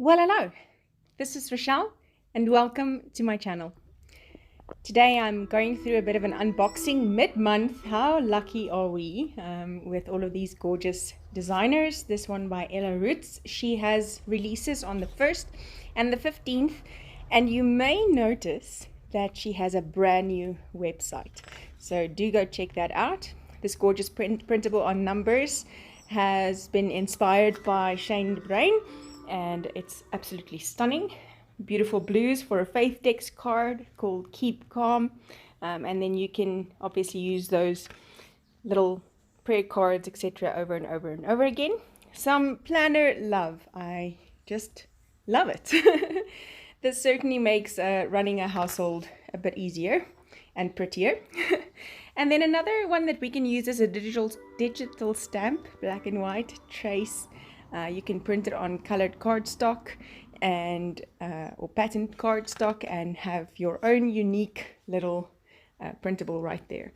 Well, hello, this is Rochelle and welcome to my channel. Today I'm going through a bit of an unboxing mid-month. How lucky are we with all of these gorgeous designers. This one by Roetz. She has releases on the 1st and the 15th, and you may notice that she has a brand new website. So do go check that out. This gorgeous printable on numbers has been inspired by Shane de Brain, and it's absolutely stunning. Beautiful blues for a faith text card called Keep Calm, and then you can obviously use those little prayer cards, etc., over and over and over again. Some planner love. I just love it. This certainly makes running a household a bit easier and prettier. And then another one that we can use is a digital stamp, black and white trace. You can print it on colored cardstock and or patterned cardstock and have your own unique little printable right there.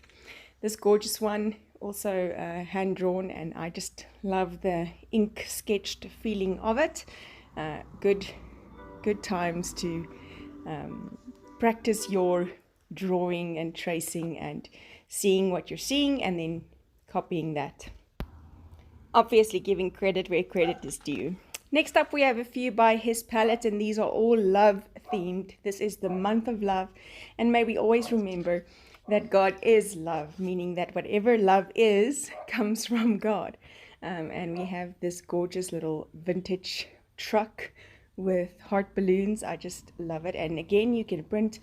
This gorgeous one, also hand drawn, and I just love the ink sketched feeling of it. Good times to practice your drawing and tracing and seeing what you're seeing and then copying that. Obviously giving credit where credit is due. Next up, we have a few by his palette, and these are all love themed. This is the month of love, and may we always remember that God is love, meaning that whatever love is comes from God. And we have this gorgeous little vintage truck with heart balloons. I just love it. And again, you can print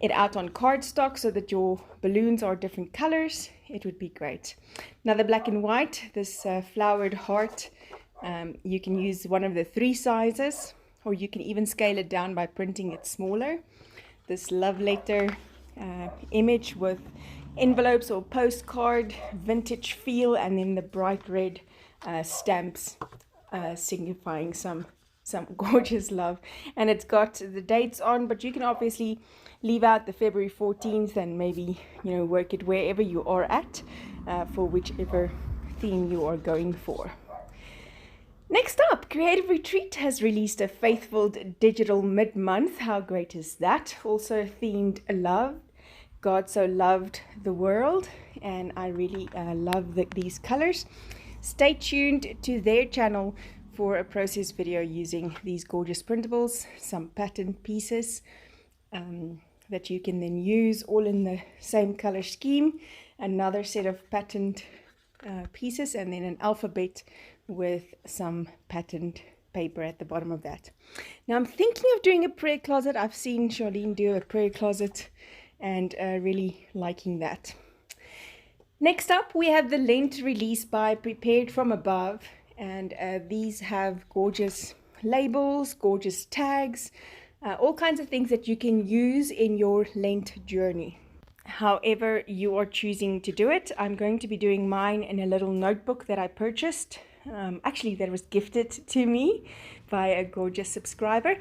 it out on cardstock so that your balloons are different colors. It would be great. Another black and white, this flowered heart. You can use one of the 3 sizes, or you can even scale it down by printing it smaller. This love letter image with envelopes or postcard, vintage feel, and then the bright red stamps signifying some gorgeous love. And it's got the dates on, but you can obviously leave out the February 14th and maybe, work it wherever you are at for whichever theme you are going for. Next up, Creative Retreat has released a faithful digital mid-month. How great is that? Also themed love. God so loved the world, and I really love these colors. Stay tuned to their channel for a process video using these gorgeous printables, some patterned pieces that you can then use all in the same color scheme, another set of patterned pieces, and then an alphabet with some patterned paper at the bottom of that. Now I'm thinking of doing a prayer closet. I've seen Charlene do a prayer closet and really liking that. Next up, we have the Lent release by Prepared From Above, and these have gorgeous labels, gorgeous tags, all kinds of things that you can use in your Lent journey. However you are choosing to do it, I'm going to be doing mine in a little notebook that I purchased. Actually, that was gifted to me by a gorgeous subscriber,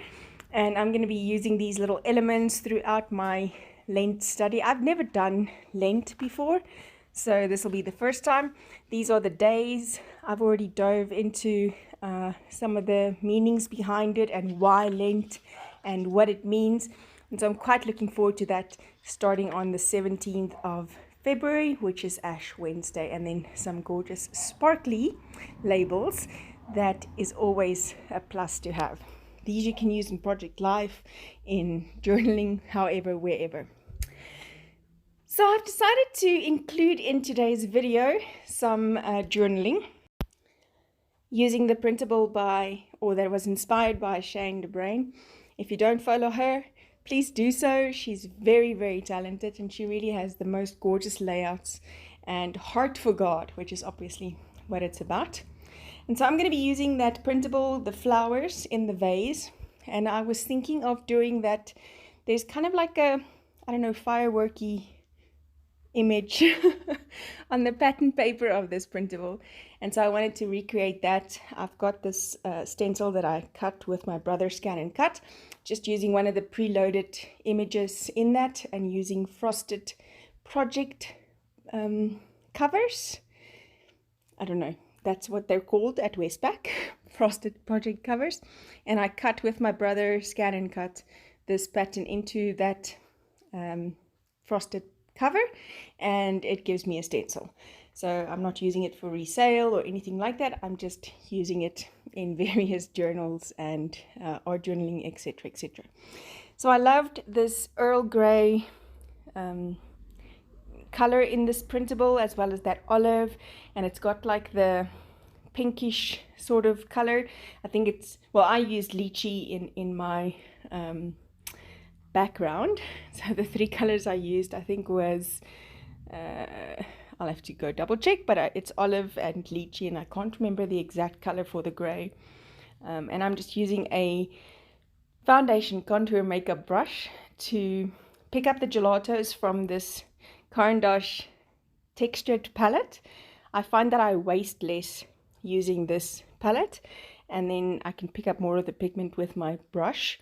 and I'm going to be using these little elements throughout my Lent study. I've never done Lent before, so this will be the first time. These are the days. I've already dove into some of the meanings behind it and why Lent and what it means, and so I'm quite looking forward to that, starting on the 17th of February, which is Ash Wednesday, and then some gorgeous sparkly labels. That is always a plus to have. These you can use in Project Life, in journaling, however, wherever. So I've decided to include in today's video some journaling using the printable that was inspired by Shane de Brain. If you don't follow her, please do so. She's very, very talented, and she really has the most gorgeous layouts and heart for God, which is obviously what it's about. And so I'm going to be using that printable, the flowers in the vase, and I was thinking of doing that. There's kind of like a, fireworky image on the pattern paper of this printable, and so I wanted to recreate that. I've got this stencil that I cut with my brother Scan and Cut, just using one of the preloaded images in that and using frosted project covers. I don't know, that's what they're called at Westpac. frosted project covers, and I cut with my brother, scan and cut this pattern into that frosted cover, and it gives me a stencil. So I'm not using it for resale or anything like that. I'm just using it in various journals and art journaling, etc., etc. So I loved this Earl Grey color in this printable, as well as that olive, and it's got like the pinkish sort of color. I think it's, well, I used lychee in my background. So the three colors I used, I think, was I'll have to go double check, but it's olive and lychee, and I can't remember the exact color for the gray. And I'm just using a foundation contour makeup brush to pick up the gelatos from this Caran d'Ache textured palette. I find that I waste less using this palette, and then I can pick up more of the pigment with my brush.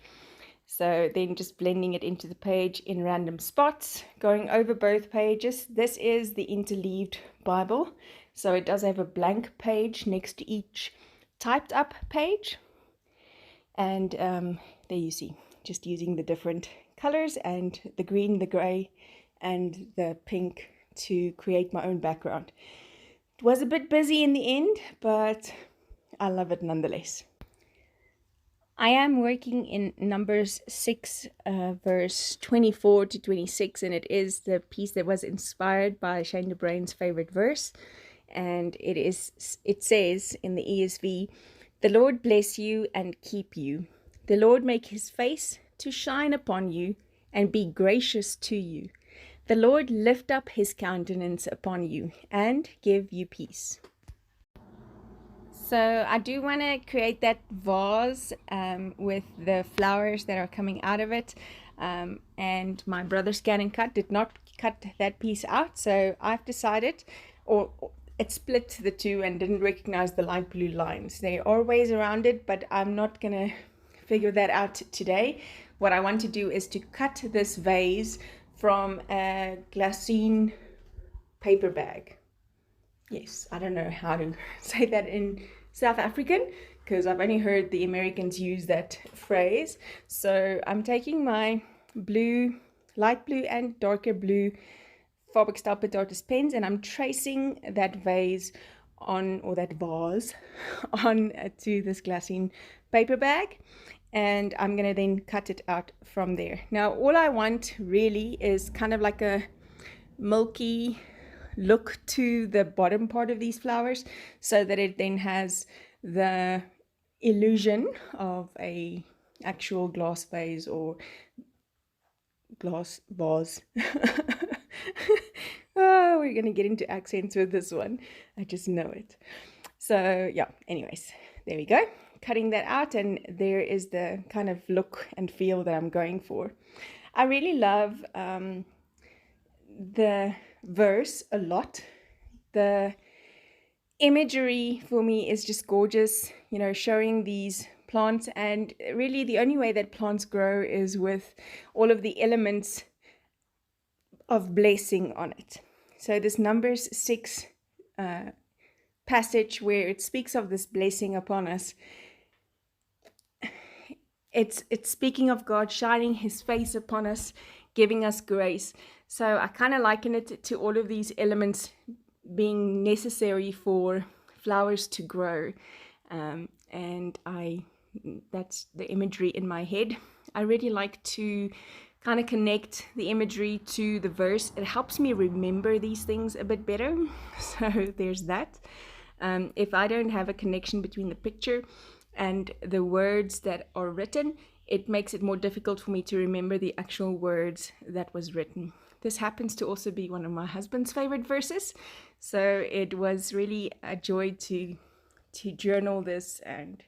So then just blending it into the page in random spots, going over both pages. This is the interleaved Bible, so it does have a blank page next to each typed up page. And there you see, just using the different colors and the green, the gray, and the pink to create my own background. It was a bit busy in the end, but I love it nonetheless. I am working in Numbers 6, verse 24 to 26, and it is the piece that was inspired by Shane DeBrain's favorite verse. And it says in the ESV, "The Lord bless you and keep you. The Lord make his face to shine upon you and be gracious to you. The Lord lift up his countenance upon you and give you peace." So I do want to create that vase with the flowers that are coming out of it. And my brother Scan and Cut did not cut that piece out. So I've decided, or it split the two and didn't recognize the light blue lines. There are ways around it, but I'm not going to figure that out today. What I want to do is to cut this vase from a glassine paper bag. Yes, I don't know how to say that in South African, because I've only heard the Americans use that phrase. So I'm taking my blue, light blue and darker blue Faber-Castell Petatis pens, and I'm tracing that vase on, or that vase on to this glassine paper bag, and I'm going to then cut it out from there. Now all I want really is kind of like a milky look to the bottom part of these flowers, so that it then has the illusion of a actual glass vase or glass vase. Oh, we're gonna get into accents with this one, I just know it. So yeah, anyways, there we go, cutting that out, and there is the kind of look and feel that I'm going for. I really love the verse a lot. The imagery for me is just gorgeous, you know, showing these plants, and really the only way that plants grow is with all of the elements of blessing on it. So this Numbers 6 passage where it speaks of this blessing upon us, it's speaking of God shining his face upon us, giving us grace. So I kind of liken it to all of these elements being necessary for flowers to grow. And that's the imagery in my head. I really like to kind of connect the imagery to the verse. It helps me remember these things a bit better. So there's that. If I don't have a connection between the picture and the words that are written, it makes it more difficult for me to remember the actual words that was written. This happens to also be one of my husband's favorite verses, so it was really a joy to journal this and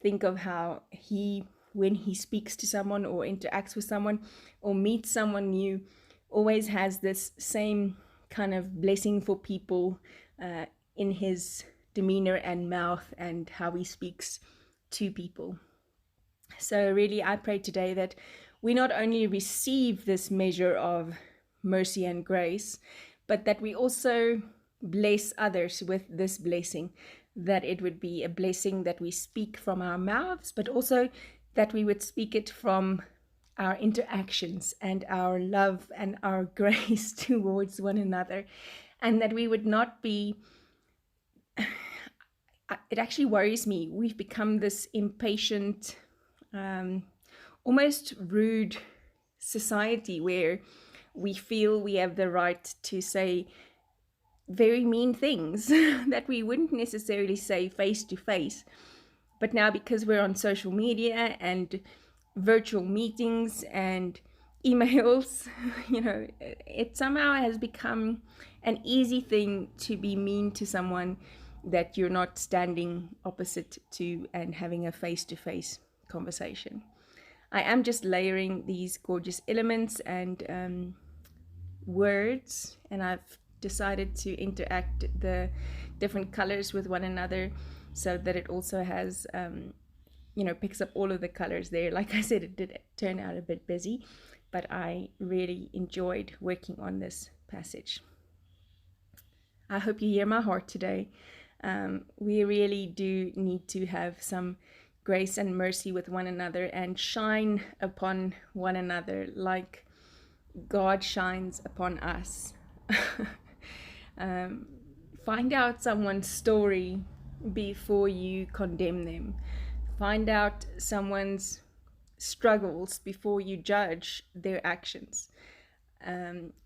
think of how he, when he speaks to someone or interacts with someone or meets someone new, always has this same kind of blessing for people in his demeanor and mouth and how he speaks to people. So really, I pray today that we not only receive this measure of mercy and grace, but that we also bless others with this blessing. that it would be a blessing that we speak from our mouths, but also that we would speak it from our interactions and our love and our grace towards one another, and that we would not be, it actually worries me, we've become this impatient, almost rude society where we feel we have the right to say very mean things that we wouldn't necessarily say face to face. But now, because we're on social media and virtual meetings and emails, it somehow has become an easy thing to be mean to someone that you're not standing opposite to and having a face-to-face conversation. I am just layering these gorgeous elements and words, and I've decided to interact the different colors with one another so that it also has picks up all of the colors there. Like I said, it did turn out a bit busy, but I really enjoyed working on this passage. I hope you hear my heart today. We really do need to have some grace and mercy with one another and shine upon one another like God shines upon us. Find out someone's story before you condemn them. Find out someone's struggles before you judge their actions.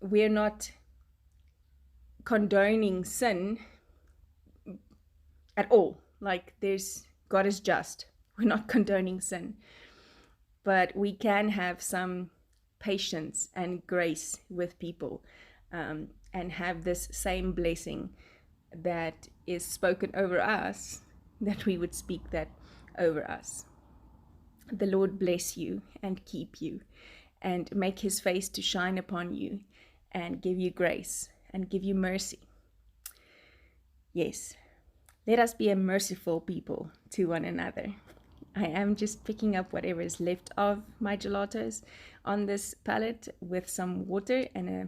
We're not condoning sin at all. Like, God is just. We're not condoning sin. But we can have some patience and grace with people, and have this same blessing that is spoken over us, that we would speak that over us. The Lord bless you and keep you and make his face to shine upon you and give you grace and give you mercy. Yes, let us be a merciful people to one another. I am just picking up whatever is left of my gelatos on this palette with some water and a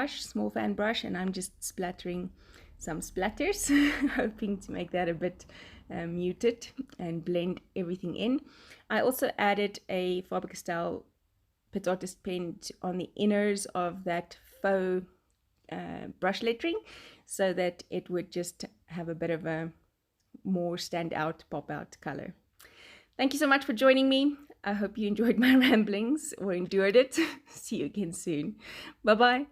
small fan brush, and I'm just splattering some splatters, hoping to make that a bit muted and blend everything in. I also added a Faber-Castell Pitt pen on the inners of that faux brush lettering, so that it would just have a bit of a more stand out, pop out color. Thank you so much for joining me. I hope you enjoyed my ramblings or endured it. See you again soon. Bye-bye.